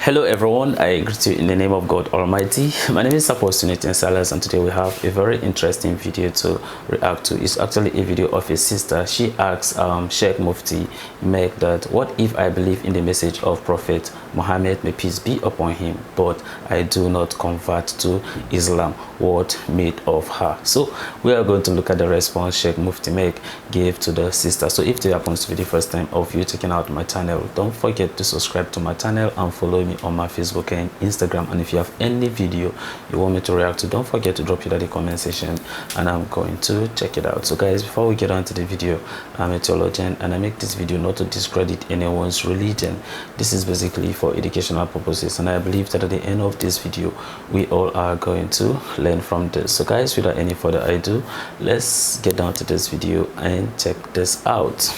Hello everyone, I greet you in the name of God Almighty. My name is Silas, and today we have a very interesting video to react to. It's actually a video of a sister. She asks Sheikh Mufti Menk that what if I believe in the message of Prophet Muhammad, may peace be upon him, but I do not convert to Islam, what made of her? So we are going to look at the response Sheikh Mufti Menk gave to the sister. So if it happens to be the first time of you checking out my channel, don't forget to subscribe to my channel and follow me on my Facebook and Instagram. And if you have any video you want me to react to, don't forget to drop it at the comment section and I'm going to check it out. So guys, before we get on to the video, I'm a theologian and I make this video not to discredit anyone's religion. This is basically for educational purposes, and I believe that at the end of this video we all are going to learn from this. So guys, without any further ado, let's get down to this video and check this out.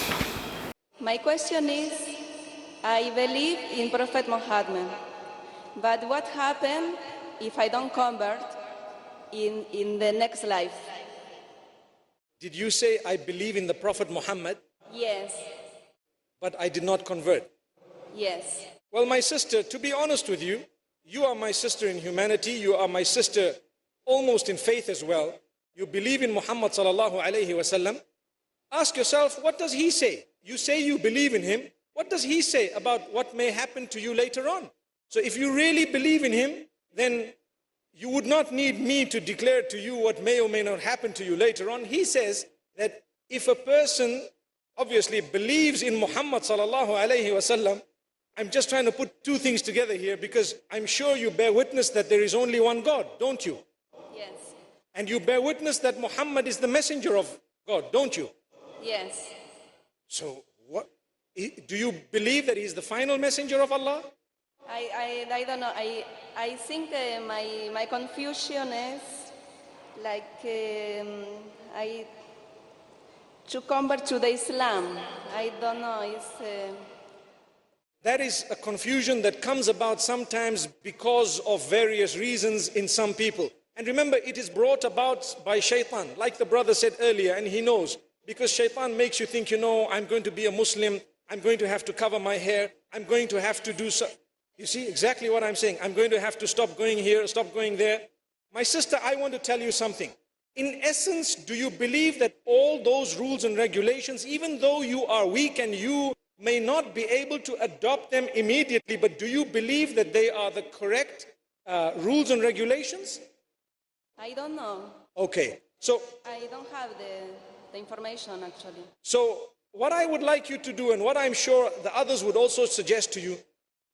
My question is, I believe in Prophet Muhammad, but what happens if I don't convert in the next life? Did you say, I believe in the Prophet Muhammad? Yes. But I did not convert? Yes. Well, my sister, to be honest with you, you are my sister in humanity, you are my sister almost in faith as well. You believe in Muhammad sallallahu alayhi wasallam. Ask yourself, what does he say? You say you believe in him. What does he say about what may happen to you later on? So if you really believe in him, then you would not need me to declare to you what may or may not happen to you later on. He says that if a person obviously believes in Muhammad sallallahu alayhi wasallam, I'm just trying to put two things together here because I'm sure you bear witness that there is only one God, don't you? Yes. And you bear witness that Muhammad is the messenger of God, don't you? Yes. So what? Do you believe that he is the final messenger of Allah? I don't know. I think my confusion is like I to convert to the Islam. I don't know. That is a confusion that comes about sometimes because of various reasons in some people. And remember, it is brought about by shaitan, like the brother said earlier, and he knows. Because shaitan makes you think, you know, I'm going to be a Muslim, I'm going to have to cover my hair, I'm going to have to do so. You see exactly what I'm saying. I'm going to have to stop going here, stop going there. My sister, I want to tell you something. In essence, do you believe that all those rules and regulations, even though you are weak and you may not be able to adopt them immediately, but do you believe that they are the correct rules and regulations? I don't know. Okay, so I don't have the information actually. So what I would like you to do, and what I'm sure the others would also suggest to you,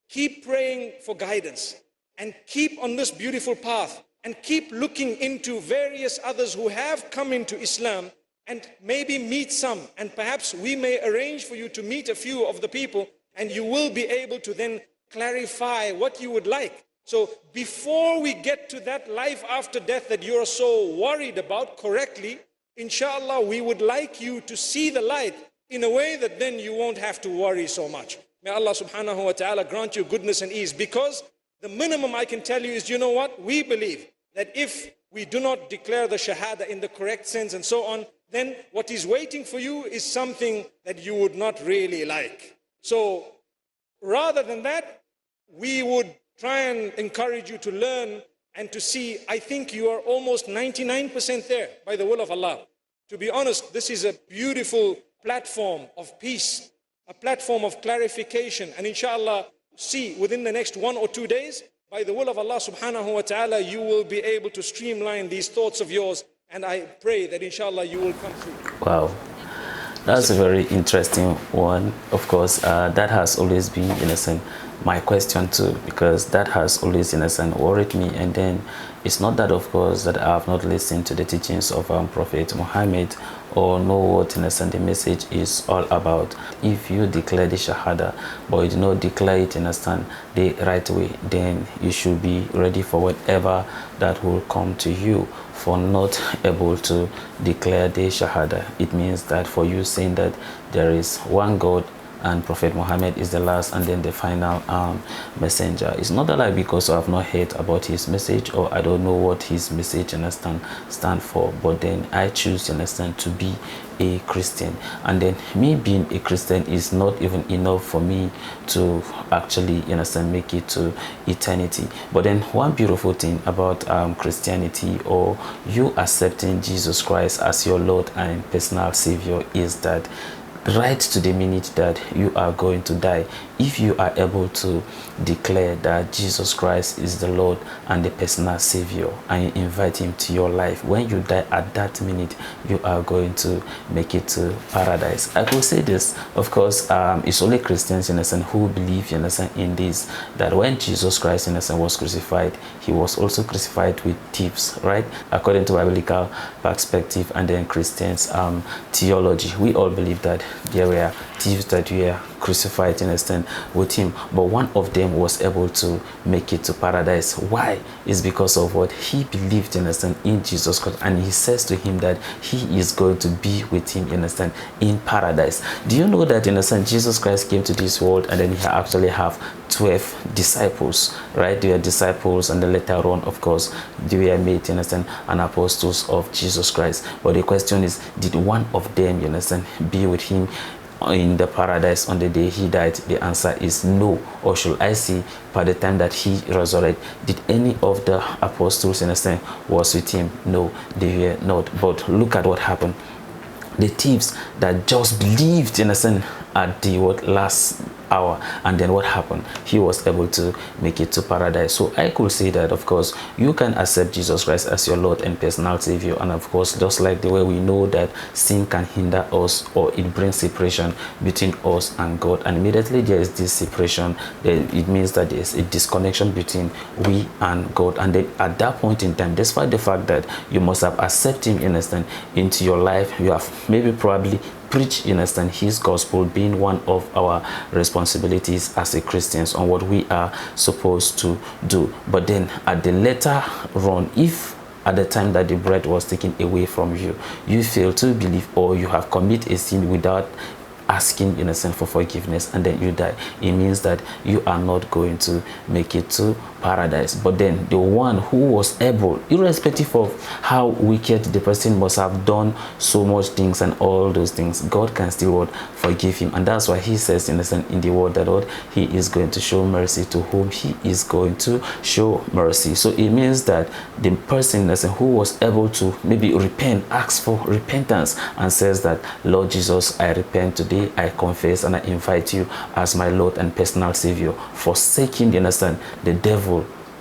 keep praying for guidance and keep on this beautiful path and keep looking into various others who have come into Islam and maybe meet some, and perhaps we may arrange for you to meet a few of the people and you will be able to then clarify what you would like. So before we get to that life after death that you're so worried about correctly, inshallah, we would like you to see the light in a way that then you won't have to worry so much. May Allah subhanahu wa ta'ala grant you goodness and ease, because the minimum I can tell you is, you know what? We believe that if we do not declare the shahada in the correct sense and so on, then what is waiting for you is something that you would not really like. So rather than that, we would try and encourage you to learn and to see. I think you are almost 99% there by the will of Allah. To be honest, this is a beautiful platform of peace, a platform of clarification, and inshallah, see within the next 1 or 2 days, by the will of Allah subhanahu wa ta'ala, you will be able to streamline these thoughts of yours, and I pray that inshallah you will come through. Wow, that's a very interesting one. Of course, that has always been, in a sense, my question too, because that has always, in a sense, worried me. And then it's not that, of course, that I have not listened to the teachings of Prophet Muhammad or know what, in a sense, the message is all about. If you declare the shahada but you do not declare it, in a sense, the right way, then you should be ready for whatever that will come to you for not able to declare the shahada. It means that for you saying that there is one God and Prophet Muhammad is the last and then the final messenger. It's not that because I have not heard about his message, or I don't know what his message stand for, but then I choose to be a Christian. And then me being a Christian is not even enough for me to actually make it to eternity. But then one beautiful thing about Christianity, or you accepting Jesus Christ as your Lord and personal Savior, is that right to the minute that you are going to die, if you are able to declare that Jesus Christ is the Lord and the personal Savior, and you invite him to your life, when you die at that minute, you are going to make it to paradise. I could say this, of course, it's only Christians who believe in this, that when Jesus Christ was crucified, he was also crucified with thieves, right? According to biblical perspective and then Christians theology, we all believe that there were thieves that were crucified with him, but one of them was able to make it to paradise. Why? Is because of what he believed in Jesus Christ, and he says to him that he is going to be with him in paradise. Do you know that Jesus Christ came to this world, and then he actually have 12 disciples, right? They are disciples, and then later on, of course, they were made and apostles of Jesus Christ. But the question is, did one of them be with him in the paradise on the day he died? The answer is no. Or should I say, by the time that he resurrected, did any of the apostles was with him? No, they were not. But look at what happened. The thieves that just believed at the last hour, and then what happened? He was able to make it to paradise. So I could say that, of course, you can accept Jesus Christ as your Lord and personal Savior, and of course, just like the way we know that sin can hinder us, or it brings separation between us and God, and immediately there is this separation, then it means that there is a disconnection between we and God. And then at that point in time, despite the fact that you must have accepted him into your life, you have maybe probably preach his gospel, being one of our responsibilities as a Christians on what we are supposed to do. But then at the later run, if at the time that the bread was taken away from you, you fail to believe, or you have committed a sin without asking for forgiveness, and then you die, it means that you are not going to make it to paradise. But then the one who was able, irrespective of how wicked the person must have done so much things and all those things, God can still forgive him. And that's why he says in the word that he is going to show mercy to whom he is going to show mercy. So it means that the person who was able to maybe repent, ask for repentance, and says that, Lord Jesus, I repent today, I confess, and I invite you as my Lord and personal Savior, forsaking the devil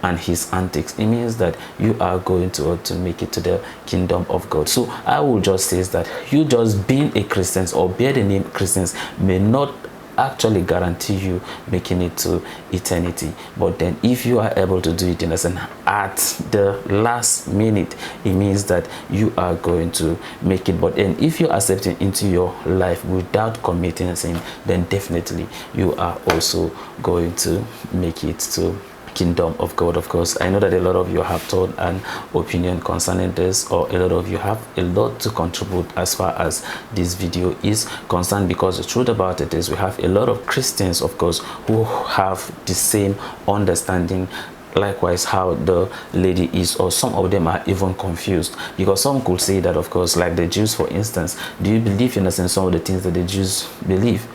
and his antics, it means that you are going to make it to the kingdom of God. So I will just say that you just being a Christian or bear the name Christians may not actually guarantee you making it to eternity. But then if you are able to do it at the last minute, it means that you are going to make it. But then if you accept it into your life without committing sin, then definitely you are also going to make it to kingdom of God. Of course, I know that a lot of you have thought an opinion concerning this, or a lot of you have a lot to contribute as far as this video is concerned, because the truth about it is we have a lot of Christians, of course, who have the same understanding, likewise how the lady is, or some of them are even confused, because some could say that, of course, like the Jews, for instance, do you believe in some of the things that the Jews believe?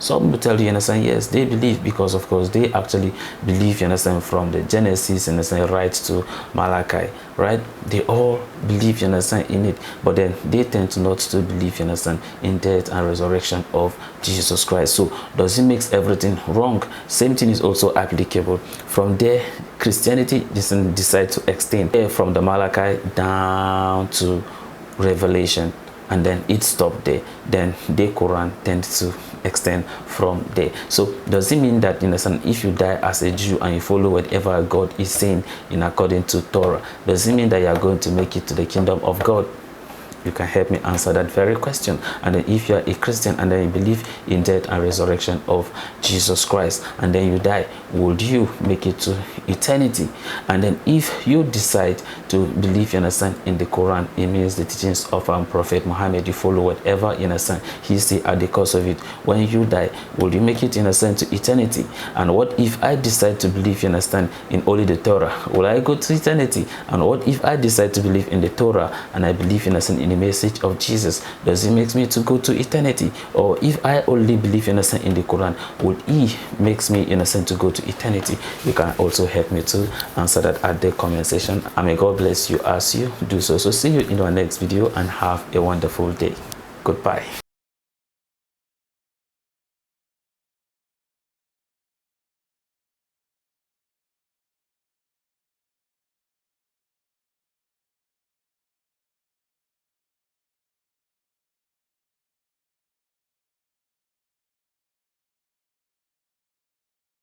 Some will tell you, yes, they believe, because of course they actually believe, from the Genesis, right to Malachi, right? They all believe, in it, but then they tend to not to believe, in death and resurrection of Jesus Christ. So does it make everything wrong? Same thing is also applicable. From there, Christianity decide to extend from the Malachi down to Revelation, and then it stopped there. Then the Quran tends to extend from there. So does it mean that if you die as a Jew and you follow whatever God is saying in according to Torah, does it mean that you are going to make it to the kingdom of God? you can help me answer that very question. And then if you are a Christian and then you believe in death and resurrection of Jesus Christ, and then you die, would you make it to eternity? And then if you decide to believe, you understand, in the Quran, it means the teachings of Prophet Muhammad, you follow whatever, you understand, he say at the cause of it. When you die, will you make it, you understand, to eternity? And what if I decide to believe, you understand, in only the Torah? Will I go to eternity? And what if I decide to believe in the Torah and I believe, you understand, in the message of Jesus? Does it make me to go to eternity? Or if I only believe, you understand, in the Quran, would he makes me, you understand, to go to eternity? You can also help me to answer that at the comment section. And may God bless you as you do so. So see you in our next video and have a wonderful day. Goodbye.